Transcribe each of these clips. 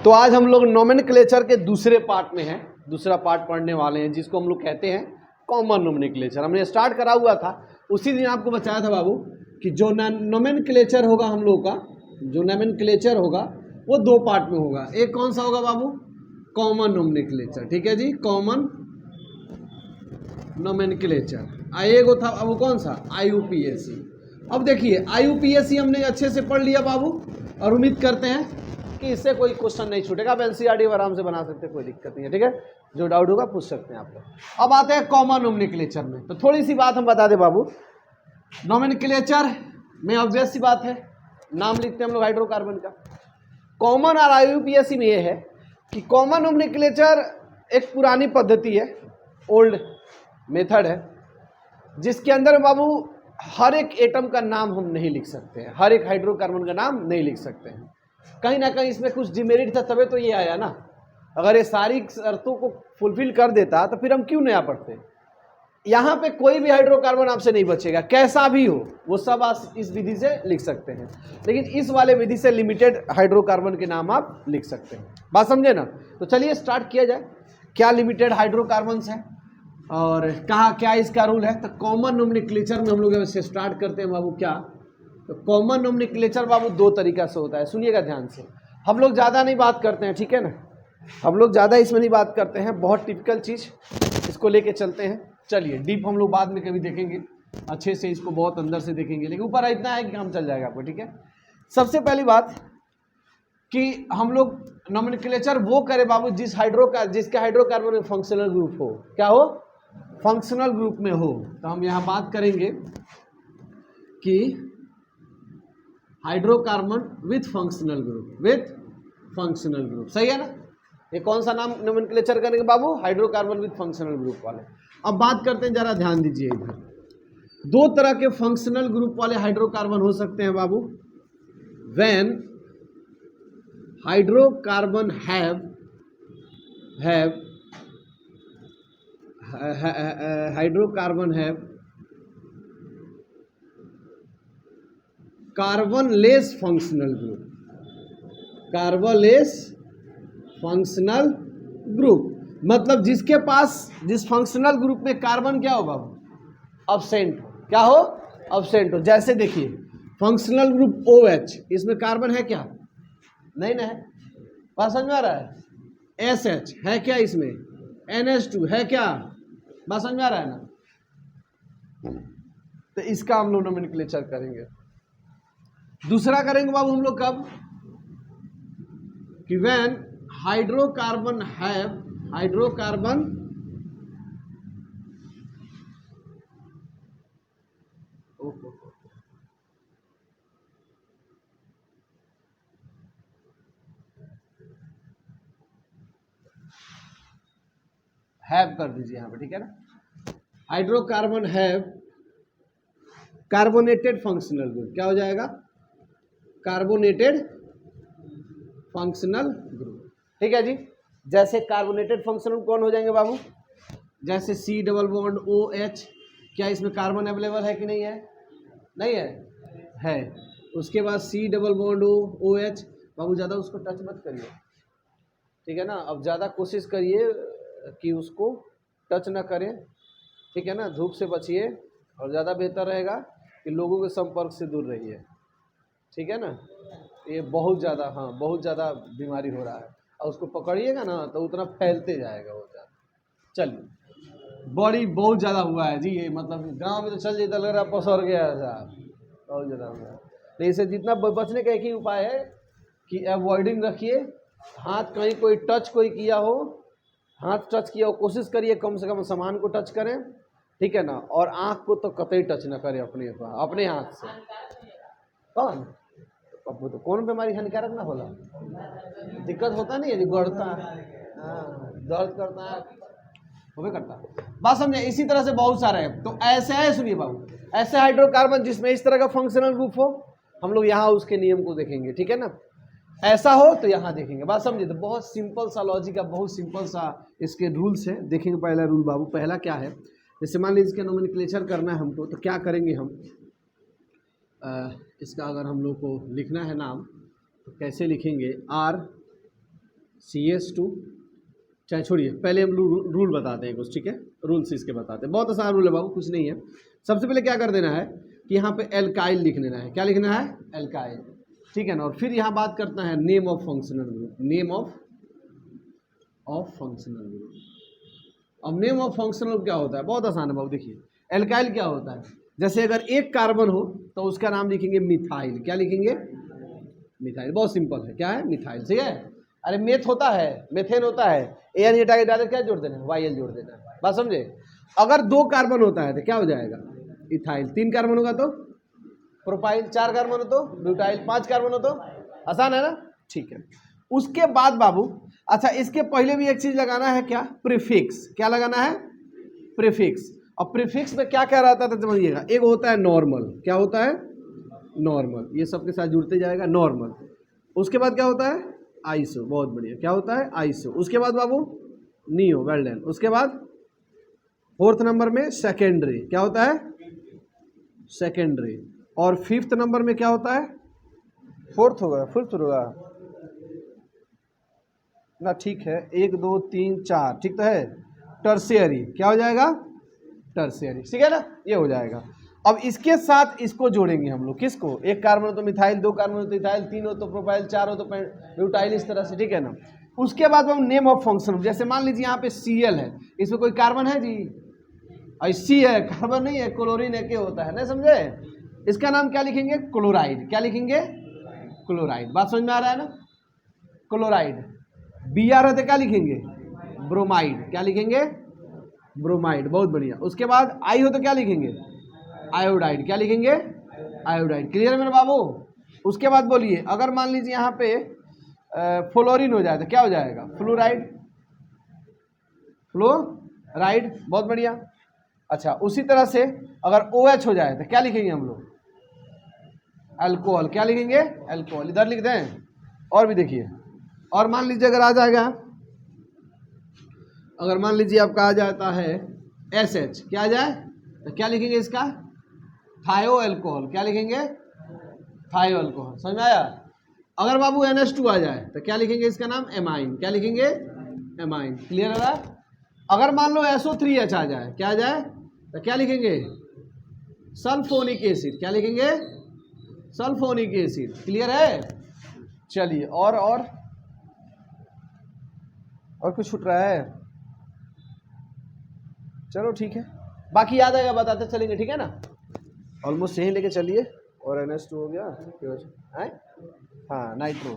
तो आज हम लोग नोमेनक्लेचर के दूसरे पार्ट में हैं, दूसरा पार्ट पढ़ने वाले हैं जिसको हम लोग कहते हैं कॉमन नोमेनक्लेचर। हमने स्टार्ट करा हुआ था, उसी दिन आपको बताया था बाबू कि जो नोमेनक्लेचर होगा हम लोग का, जो नोमेनक्लेचर होगा वो दो पार्ट में होगा। एक कौन सा होगा बाबू? कॉमन नोमेनक्लेचर, ठीक है जी, कॉमन नोमेनक्लेचर। एक था अब कौन सा? IUPAC। अब देखिए IUPAC हमने अच्छे से पढ़ लिया बाबू, और उम्मीद करते हैं कि इससे कोई क्वेश्चन नहीं छूटेगा। आप NCERT आराम से बना सकते हैं, कोई दिक्कत नहीं है, ठीक है। जो डाउट होगा पूछ सकते हैं आप लोग। अब आते हैं कॉमन नोमेनक्लेचर में। तो थोड़ी सी बात हम बता दें बाबू, नोमेनक्लेचर में ऑब्वियस सी बात है, नाम लिखते हैं हम लोग हाइड्रोकार्बन का। कॉमन और IUPAC में ये है कि कॉमन नोमेनक्लेचर एक पुरानी पद्धति है, ओल्ड मेथड है, जिसके अंदर बाबू हर एक एटम का नाम हम नहीं लिख सकते हैं, हर एक हाइड्रोकार्बन का नाम नहीं लिख सकते हैं। कहीं ना कहीं इसमें कुछ डिमेरिट था, तबे तो ये आया ना। अगर ये सारी शर्तों को फुलफिल कर देता तो फिर हम क्यों नया पढ़ते। यहाँ पे कोई भी हाइड्रोकार्बन आपसे नहीं बचेगा, कैसा भी हो, वो सब आप इस विधि से लिख सकते हैं। लेकिन इस वाले विधि से लिमिटेड हाइड्रोकार्बन के नाम आप लिख सकते हैं। बात समझे ना? तो चलिए स्टार्ट किया जाए, क्या लिमिटेड हाइड्रोकार्बन्स हैं और कहाँ क्या इसका रूल है। तो कॉमन नोमेनक्लेचर में हम लोग से स्टार्ट करते हैं बाबू। क्या? तो कॉमन नोमेनक्लेचर बाबू दो तरीका से होता है, सुनिएगा ध्यान से। हम लोग ज़्यादा नहीं बात करते हैं, ठीक है ना, हम लोग ज़्यादा इसमें नहीं बात करते हैं, बहुत टिपिकल चीज़ इसको लेके चलते हैं। चलिए डीप हम लोग बाद में कभी देखेंगे, अच्छे से इसको बहुत अंदर से देखेंगे, लेकिन ऊपर इतना है कि काम चल जाएगा आपको, ठीक है। सबसे पहली बात कि हम लोग नोमेनक्लेचर वो करें बाबू जिसका हाइड्रोकार्बन में फंक्शनल ग्रुप हो। क्या हो? फंक्शनल ग्रुप में हो। तो हम यहाँ बात करेंगे कि hydrocarbon with functional group, with functional group, सही है ना। ये कौन सा नाम नोमेनक्लेचर करेंगे बाबू? हाइड्रोकार्बन विथ फंक्शनल ग्रुप वाले। अब बात करते हैं, जरा ध्यान दीजिए इधर। दो तरह के फंक्शनल ग्रुप वाले हाइड्रोकार्बन हो सकते हैं बाबू। When hydrocarbon hydrocarbon have carbonless functional group, carbonless functional group मतलब जिसके पास, जिस फंक्शनल ग्रुप में कार्बन क्या हो बाबू? अब्सेंट हो। क्या हो? अब्सेंट हो। जैसे देखिए फंक्शनल ग्रुप OH, इसमें कार्बन है क्या? नहीं ना है। बात समझ में आ रहा है? SH है क्या इसमें? NH2 है क्या? बात समझ में आ रहा है ना? तो इसका हम लोग नोमेनक्लेचर करेंगे। दूसरा करेंगे बाबू हम लोग कब? कि व्हेन हाइड्रोकार्बन हैव कर दीजिए यहाँ पे, ठीक है ना। Hydrocarbon have carbonated functional group. क्या हो जाएगा? कार्बोनेटेड फंक्शनल ग्रुप, ठीक है जी। जैसे कार्बोनेटेड फंक्शनल कौन हो जाएंगे बाबू? जैसे C डबल बॉन्ड OH, क्या इसमें कार्बन अवेलेबल है कि नहीं है? नहीं है, है। उसके बाद C डबल बॉन्ड OH, बाबू ज़्यादा उसको टच मत करिए, ठीक है ना। अब ज़्यादा कोशिश करिए कि उसको टच ना करें, ठीक है ना। धूप से बचिए, और ज़्यादा बेहतर रहेगा कि लोगों के संपर्क से दूर रहिए, ठीक है ना। ये बहुत ज़्यादा, हाँ बहुत ज़्यादा बीमारी हो रहा है, और उसको पकड़िएगा ना तो उतना फैलते जाएगा वो ज़्यादा। चलिए बड़ी बहुत ज़्यादा हुआ है जी ये, मतलब गांव में तो चल जाता, लग रहा पसर गया है साहब, बहुत ज़्यादा हुआ है। तो इसे जितना बचने का एक ही उपाय है कि अवॉइडिंग रखिए। हाथ कहीं कोई टच कोई किया हो, हाथ टच किया हो, कोशिश करिए कम से कम सामान को टच करें, ठीक है ना। और आँख को तो कतई टच ना करें अपने हाथ से। कौन? अब तो कौन बीमारी हानिकारक ना होला, दिक्कत होता नहीं है, गड़ता है, दर्द करता है, वो करता है। बात समझे? इसी तरह से बहुत सारे हैं। तो ऐसे है, सुनिए बाबू, ऐसे हाइड्रोकार्बन जिसमें इस तरह का फंक्शनल ग्रुप हो, हम लोग यहाँ उसके नियम को देखेंगे, ठीक है ना। ऐसा हो तो यहाँ देखेंगे। बात समझे? तो बहुत सिंपल सा लॉजिक का, बहुत सिंपल सा इसके रूल्स है। देखेंगे पहला रूल बाबू, पहला क्या है। जैसे मान लीजिए इसका नोमेनक्लेचर करना है हमको, तो क्या करेंगे हम? इसका अगर हम लोग को लिखना है नाम, तो कैसे लिखेंगे? R CS2, चाहे छोड़िए, पहले हम रूल बताते हैं कुछ, ठीक है, रूल्स इसके बताते हैं, बहुत आसान रूल है बाबू, कुछ नहीं है। सबसे पहले क्या कर देना है कि यहाँ पे एल्काइल लिख लेना है, क्या लिखना है, एल्काइल, ठीक है ना। और फिर यहाँ बात करता है name of functional group, name of functional group. अब नेम ऑफ फंक्शनल ग्रुप क्या होता है, बहुत आसान है बाबू, देखिए एल्काइल क्या होता है, जैसे अगर एक कार्बन हो तो उसका नाम लिखेंगे मिथाइल, क्या लिखेंगे, मिथाइल, बहुत सिंपल है, क्या है, मिथाइल, ठीक है। अरे मेथ होता है, मेथेन होता है, एन हटा के डायरेक्ट क्या जोड़ देना है, वाई एल जोड़ देना है, बात समझे। अगर 2 कार्बन होता है तो क्या हो जाएगा, इथाइल, 3 कार्बन होगा तो प्रोपाइल, 4 कार्बन हो तो ब्यूटाइल, 5 कार्बन हो तो, आसान है ना, ठीक है। उसके बाद बाबू, अच्छा इसके पहले भी एक चीज लगाना है, क्या, प्रीफिक्स, क्या लगाना है, प्रीफिक्स। और प्रीफिक्स में क्या क्या रहता था समझिएगा, एक होता है नॉर्मल, क्या होता है, नॉर्मल, ये सबके साथ जुड़ते जाएगा, नॉर्मल। उसके बाद क्या होता है, आइसो, बहुत बढ़िया, क्या होता है, आइसो। उसके बाद बाबू नियो, वेल डन। उसके बाद 4th नंबर में सेकेंडरी, क्या होता है, सेकेंडरी। और 5th नंबर में क्या होता है, 4th होगा, 5th होगा ना, ठीक है, 1 2 3 4, ठीक तो है, टर्शियरी, क्या हो जाएगा, टर्शियरी, ठीक है ना, ये हो जाएगा। अब इसके साथ इसको जोड़ेंगे हम लोग, किसको, एक कार्बन हो तो मिथाइल, 2 कार्बन हो तो इथाइल, 3 हो तो प्रोपाइल, 4 हो तो ब्यूटाइल, इस तरह से, ठीक है ना। उसके बाद हम नेम ऑफ फंक्शन, जैसे मान लीजिए यहाँ पे Cl है, इसमें कोई कार्बन है जी, सी है, कार्बन नहीं है, क्लोरीन है, क्या होता है ना, समझे। इसका नाम क्या लिखेंगे, क्लोराइड, क्या लिखेंगे, क्लोराइड, बात समझ में आ रहा है ना, क्लोराइड। Br है तो क्या लिखेंगे, ब्रोमाइड, क्या लिखेंगे, ब्रोमाइड, बहुत बढ़िया। उसके बाद आई हो तो क्या लिखेंगे, आयोडाइड, क्या लिखेंगे, आयोडाइड, क्लियर है मेरे बाबू। उसके बाद बोलिए, अगर मान लीजिए यहाँ पे फ्लोरीन हो जाए तो क्या हो जाएगा, फ्लोराइड, फ्लोराइड, बहुत बढ़िया। अच्छा उसी तरह से अगर OH हो जाए तो क्या लिखेंगे हम लोग, अल्कोहल, क्या लिखेंगे, अल्कोहल, इधर लिख दें। और भी देखिए, और मान लीजिए अगर आ जाएगा, अगर मान लीजिए आपका आ जाता है SH, क्या आ जाए तो क्या लिखेंगे इसका, थायो अल्कोहल, क्या लिखेंगे, थायो अल्कोहल, समझ में आया। अगर बाबू NH2 आ जाए तो क्या लिखेंगे इसका नाम, एमाइन, क्या लिखेंगे, एमाइन, क्लियर है। अगर मान लो SO3H आ जाए, क्या आ जाए तो क्या लिखेंगे, सल्फोनिक एसिड, क्या लिखेंगे, सल्फोनिक एसिड, क्लियर है। चलिए और कुछ छूट रहा है, चलो ठीक है, बाकी याद आएगा बताते चलेंगे, ठीक है ना, ऑलमोस्ट यही लेके चलिए। और NH2 हो गया, है, हाँ नाइट्रो,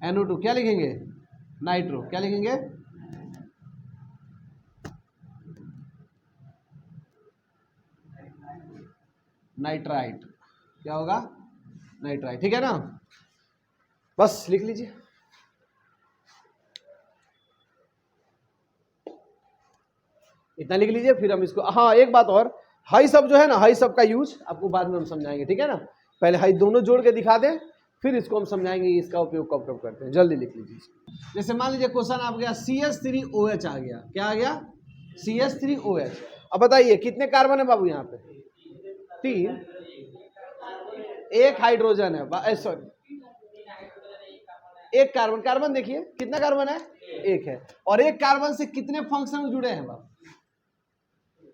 NO2 क्या लिखेंगे, नाइट्रो, क्या लिखेंगे, नाइट्राइट, क्या होगा, नाइट्राइट, ठीक है ना, बस लिख लीजिए। इतना लिख लीजिए, फिर हम इसको, हाँ एक बात और, हाई सब जो है ना, हाई सब का यूज आपको बाद में हम समझाएंगे, ठीक है ना, पहले हाई दोनों जोड़ के दिखा दें, फिर इसको हम समझाएंगे इसका उपयोग कब कब करते हैं, जल्दी लिख लीजिए। जैसे मान लीजिए क्वेश्चन आ गया, CH3OH आ गया, क्या आ गया, CH3OH। अब बताइए कितने कार्बन है बाबू यहाँ पे, 3, एक हाइड्रोजन है, सॉरी एक कार्बन, कार्बन देखिए कितना कार्बन है, एक है। और एक कार्बन से कितने फंक्शन जुड़े हैं बाबू,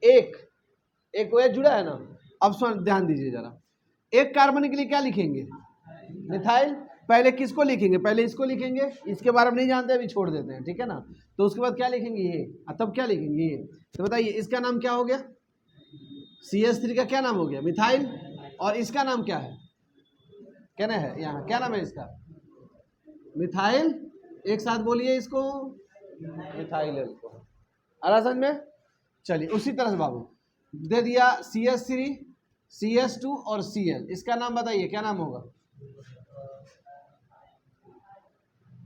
एक OH जुड़ा है ना। अब सुन ध्यान दीजिए जरा, एक कार्बन के लिए क्या लिखेंगे, मिथाइल, पहले किसको लिखेंगे, पहले इसको लिखेंगे, इसके बारे में नहीं जानते अभी छोड़ देते हैं, ठीक है ना। तो उसके बाद क्या लिखेंगे, ये, तब क्या लिखेंगे ये, तो बताइए इसका नाम क्या हो गया, CH3 का क्या नाम हो गया, मिथाइल। और इसका नाम क्या है, क्या ना है यहाँ, क्या नाम है इसका, मिथाइल, एक साथ बोलिए इसको, मिथाइल अल्कोहल, आ रहा समझ में। चलिए उसी तरह से बाबू दे दिया CH3, CH2 और Cl, इसका नाम बताइए क्या नाम होगा,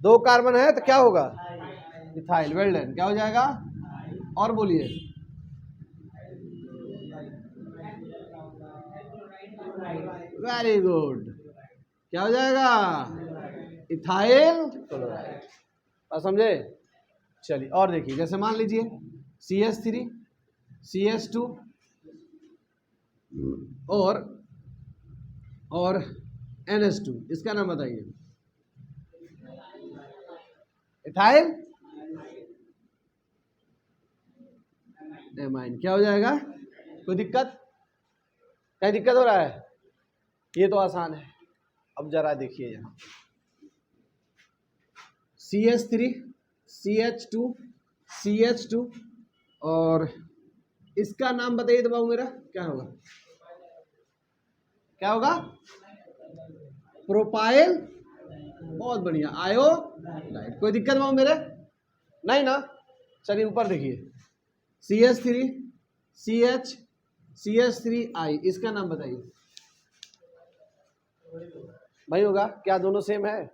2 कार्बन है तो क्या होगा, इथाइल, वेल डन, क्या हो जाएगा, और बोलिए, वेरी गुड, क्या हो जाएगा, इथाइल क्लोराइड, समझे। चलिए और देखिए, जैसे मान लीजिए CH3, CH2 और NH2, इसका नाम बताइए, इथाइल एमाइन। क्या हो जाएगा? कोई दिक्कत? कहीं दिक्कत हो रहा है? ये तो आसान है। अब जरा देखिए यहाँ CH3 CH2 CH2 और इसका नाम बताइए तो बाबू मेरा क्या होगा? क्या होगा? प्रोपाइल। बहुत बढ़िया, आयोडाइड। कोई दिक्कत बाबू मेरे? नहीं ना? चलिए ऊपर देखिए CH3 CH CH3I, इसका नाम बताइए भाई। होगा क्या? दोनों सेम है?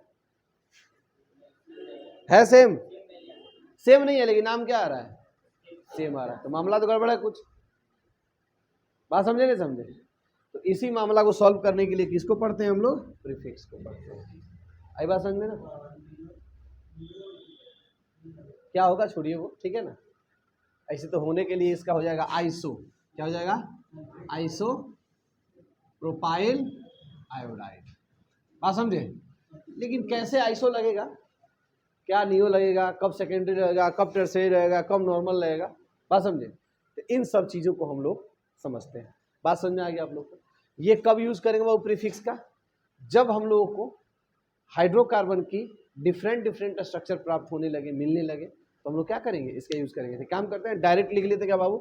सेम? सेम नहीं है लेकिन नाम क्या आ रहा है? सेम आ रहा है, तो मामला तो गड़बड़ है कुछ। बात समझे नहीं समझे? तो इसी मामला को सॉल्व करने के लिए किसको पढ़ते हैं हम लोग? प्रीफिक्स को पढ़ते हैं। आई बात समझ में ना? क्या होगा छोड़िए वो, ठीक है ना। ऐसे तो होने के लिए इसका हो जाएगा आइसो। क्या हो जाएगा? Iso propyl iodide. बात समझे? लेकिन कैसे आइसो लगेगा, क्या नियो लगेगा, कब सेकेंडरी लगेगा, कब टर्शियरी लगेगा, कब नॉर्मल लगेगा, बात समझे? तो इन सब चीज़ों को हम लोग समझते हैं। बात समझ में आ गया आप लोग को? ये कब यूज करेंगे वो प्रीफिक्स का? जब हम लोगों को हाइड्रोकार्बन की डिफरेंट स्ट्रक्चर प्राप्त होने लगे, मिलने लगे, तो हम लोग क्या करेंगे? इसका यूज करेंगे। तो काम करते हैं, डायरेक्ट लिख लेते क्या बाबू?